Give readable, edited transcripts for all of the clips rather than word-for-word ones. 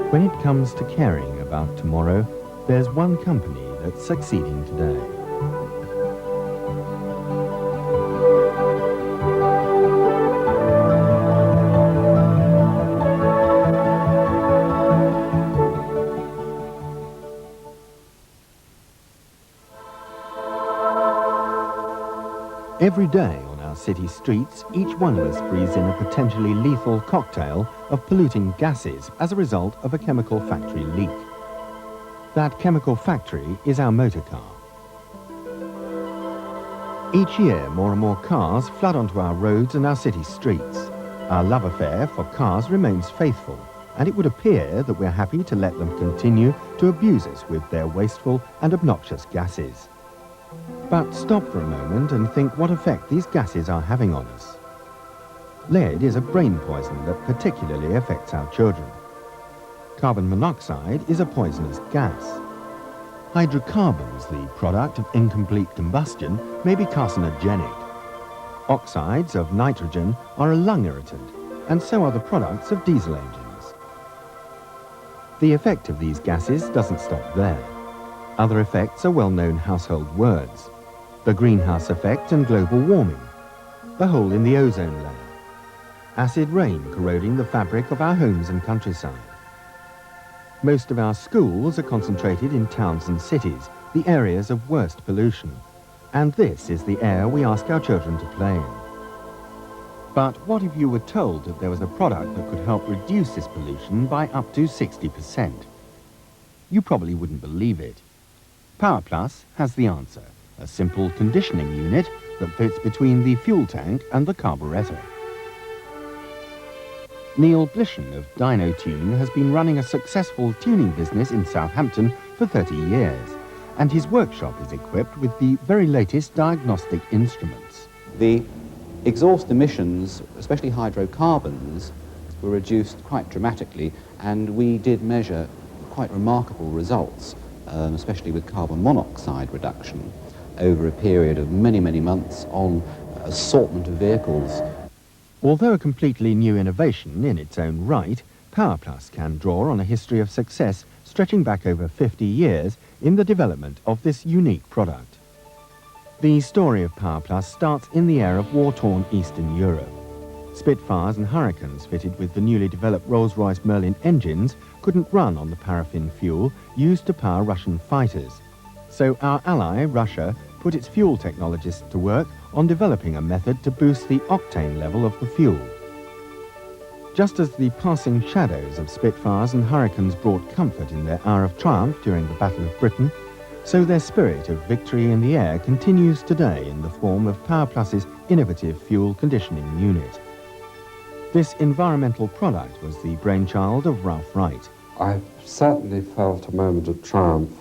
When it comes to caring about tomorrow, there's one company that's succeeding today. Every day on our city streets, each one of us breathes in a potentially lethal cocktail of polluting gases as a result of a chemical factory leak. That chemical factory is our motor car. Each year, more and more cars flood onto our roads and our city streets. Our love affair for cars remains faithful, and it would appear that we're happy to let them continue to abuse us with their wasteful and obnoxious gases. But stop for a moment and think what effect these gases are having on us. Lead is a brain poison that particularly affects our children. Carbon monoxide is a poisonous gas. Hydrocarbons, the product of incomplete combustion, may be carcinogenic. Oxides of nitrogen are a lung irritant, and so are the products of diesel engines. The effect of these gases doesn't stop there. Other effects are well-known household words: the greenhouse effect and global warming, the hole in the ozone layer, acid rain corroding the fabric of our homes and countryside. Most of our schools are concentrated in towns and cities, the areas of worst pollution, and this is the air we ask our children to play in. But what if you were told that there was a product that could help reduce this pollution by up to 60%? You probably wouldn't believe it. Powerplus has the answer, a simple conditioning unit that fits between the fuel tank and the carburettor. Neil Blishen of Dyno Tune has been running a successful tuning business in Southampton for 30 years, and his workshop is equipped with the very latest diagnostic instruments. The exhaust emissions, especially hydrocarbons, were reduced quite dramatically, and we did measure quite remarkable results, especially with carbon monoxide reduction over a period of many, many months on an assortment of vehicles. Although a completely new innovation in its own right, Powerplus can draw on a history of success stretching back over 50 years in the development of this unique product. The story of Powerplus starts in the era of war-torn Eastern Europe. Spitfires and Hurricanes fitted with the newly developed Rolls-Royce Merlin engines couldn't run on the paraffin fuel used to power Russian fighters. So our ally, Russia, put its fuel technologists to work on developing a method to boost the octane level of the fuel. Just as the passing shadows of Spitfires and Hurricanes brought comfort in their hour of triumph during the Battle of Britain, so their spirit of victory in the air continues today in the form of Powerplus's innovative fuel conditioning unit. This environmental product was the brainchild of Ralph Wright. I certainly felt a moment of triumph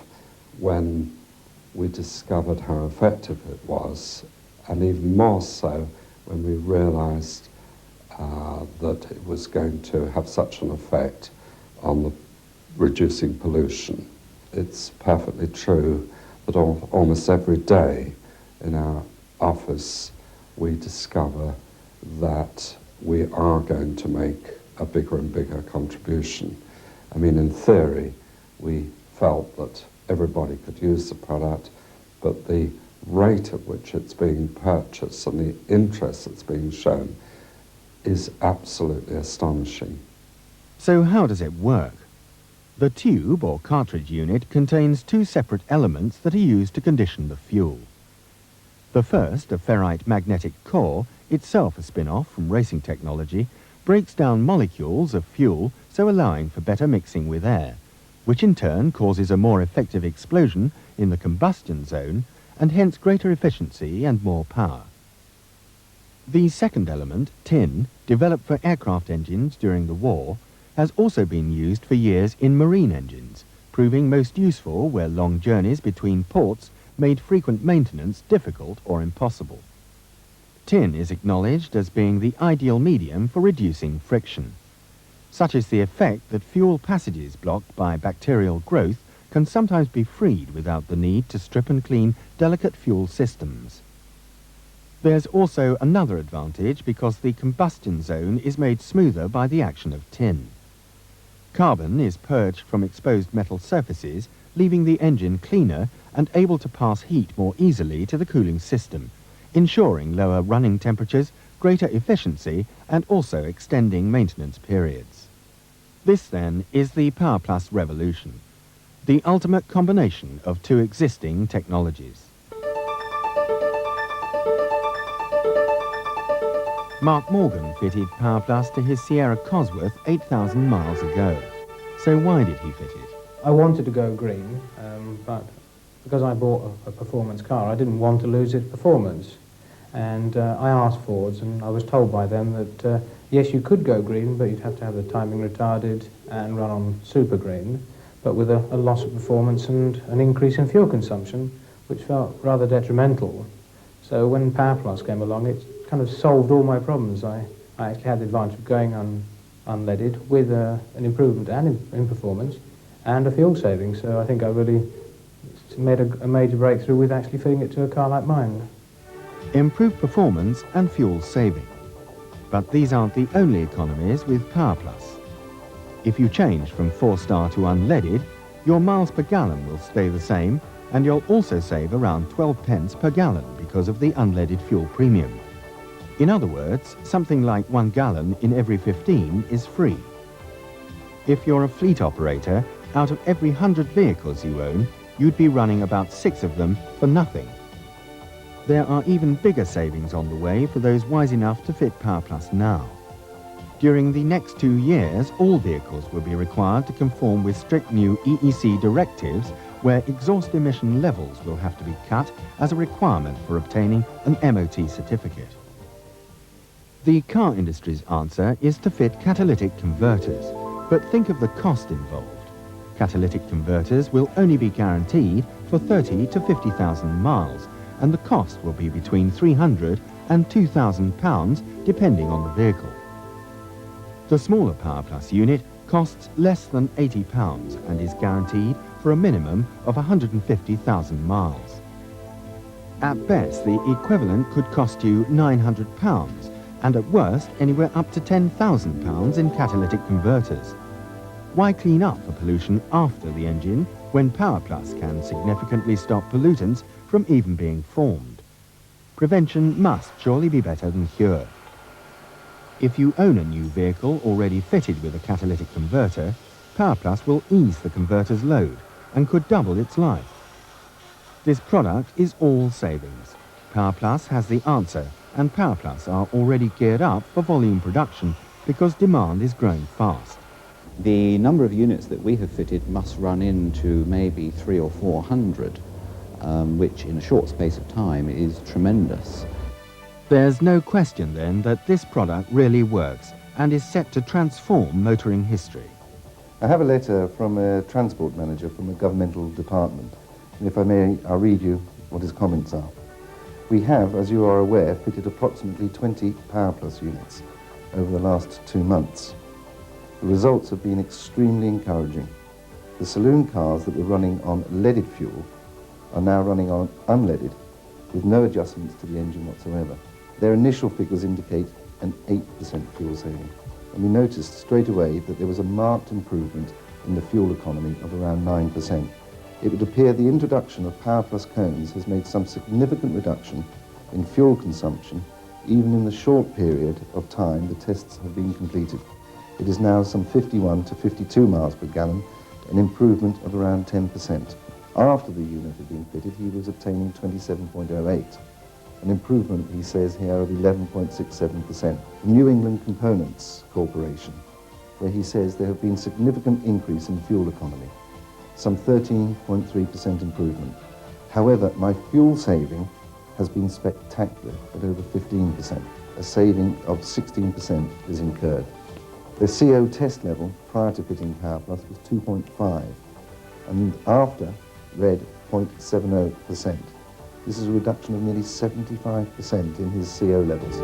when we discovered how effective it was, and even more so when we realized that it was going to have such an effect on the reducing pollution. It's perfectly true that almost every day in our office we discover that we are going to make a bigger and bigger contribution. I mean, in theory, we felt that everybody could use the product, but the rate at which it's being purchased and the interest that's being shown is absolutely astonishing. So how does it work? The tube or cartridge unit contains two separate elements that are used to condition the fuel. The first, a ferrite magnetic core, itself a spin-off from racing technology, breaks down molecules of fuel, so allowing for better mixing with air, which in turn causes a more effective explosion in the combustion zone and hence greater efficiency and more power. The second element, tin, developed for aircraft engines during the war, has also been used for years in marine engines, proving most useful where long journeys between ports made frequent maintenance difficult or impossible. Tin is acknowledged as being the ideal medium for reducing friction. Such is the effect that fuel passages blocked by bacterial growth can sometimes be freed without the need to strip and clean delicate fuel systems. There's also another advantage because the combustion zone is made smoother by the action of tin. Carbon is purged from exposed metal surfaces, leaving the engine cleaner and able to pass heat more easily to the cooling system, ensuring lower running temperatures, greater efficiency and also extending maintenance periods. This then is the Powerplus revolution, the ultimate combination of two existing technologies. Mark Morgan fitted Powerplus to his Sierra Cosworth 8,000 miles ago. So why did he fit it? I wanted to go green, but because I bought a performance car, I didn't want to lose its performance. And I asked Fords, and I was told by them that yes, you could go green, but you'd have to have the timing retarded and run on super green, but with a loss of performance and an increase in fuel consumption, which felt rather detrimental. So when Powerplus came along, it kind of solved all my problems. I actually had the advantage of going unleaded with an improvement in performance and a fuel saving. So I think I really made a major breakthrough with actually fitting it to a car like mine. Improved performance and fuel saving. But these aren't the only economies with Powerplus. If you change from 4-star to unleaded, your miles per gallon will stay the same, and you'll also save around 12 pence per gallon because of the unleaded fuel premium. In other words, something like 1 gallon in every 15 is free. If you're a fleet operator, out of every 100 vehicles you own, you'd be running about 6 of them for nothing. There are even bigger savings on the way for those wise enough to fit Powerplus now. During the next 2 years, all vehicles will be required to conform with strict new EEC directives where exhaust emission levels will have to be cut as a requirement for obtaining an MOT certificate. The car industry's answer is to fit catalytic converters, but think of the cost involved. Catalytic converters will only be guaranteed for 30 to 50,000 miles, and the cost will be between £300 and £2,000 depending on the vehicle. The smaller Powerplus unit costs less than £80 and is guaranteed for a minimum of 150,000 miles. At best, the equivalent could cost you £900, and at worst anywhere up to £10,000 in catalytic converters. Why clean up for pollution after the engine when Powerplus can significantly stop pollutants from even being formed? Prevention must surely be better than cure. If you own a new vehicle already fitted with a catalytic converter, Powerplus will ease the converter's load and could double its life. This product is all savings. Powerplus has the answer, and Powerplus are already geared up for volume production because demand is growing fast. The number of units that we have fitted must run into maybe 300 or 400, which in a short space of time is tremendous. There's no question then that this product really works and is set to transform motoring history. I have a letter from a transport manager from a governmental department, and if I may, I'll read you what his comments are. We have, as you are aware, fitted approximately 20 Powerplus units over the last 2 months. The results have been extremely encouraging. The saloon cars that were running on leaded fuel are now running on unleaded with no adjustments to the engine whatsoever. Their initial figures indicate an 8% fuel saving, and we noticed straight away that there was a marked improvement in the fuel economy of around 9%. It would appear the introduction of Powerplus cones has made some significant reduction in fuel consumption, even in the short period of time the tests have been completed. It is now some 51 to 52 miles per gallon, an improvement of around 10%. After the unit had been fitted, he was obtaining 27.08, an improvement, he says here, of 11.67%. From New England Components Corporation, where he says there have been significant increase in fuel economy, some 13.3% improvement. However, my fuel saving has been spectacular at over 15%. A saving of 16% is incurred. The CO test level prior to fitting Powerplus was 2.5, and after read 0.70%. This is a reduction of nearly 75% in his CO levels.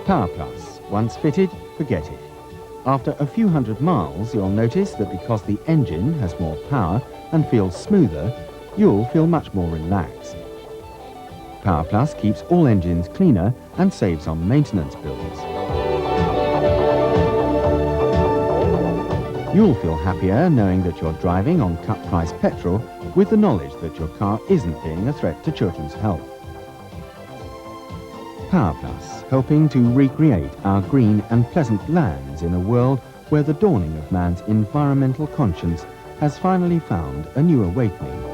Powerplus, once fitted, forget it. After a few hundred miles, you'll notice that because the engine has more power and feels smoother, you'll feel much more relaxed. Powerplus keeps all engines cleaner and saves on maintenance bills. You'll feel happier knowing that you're driving on cut-price petrol with the knowledge that your car isn't being a threat to children's health. Powerplus, helping to recreate our green and pleasant lands in a world where the dawning of man's environmental conscience has finally found a new awakening.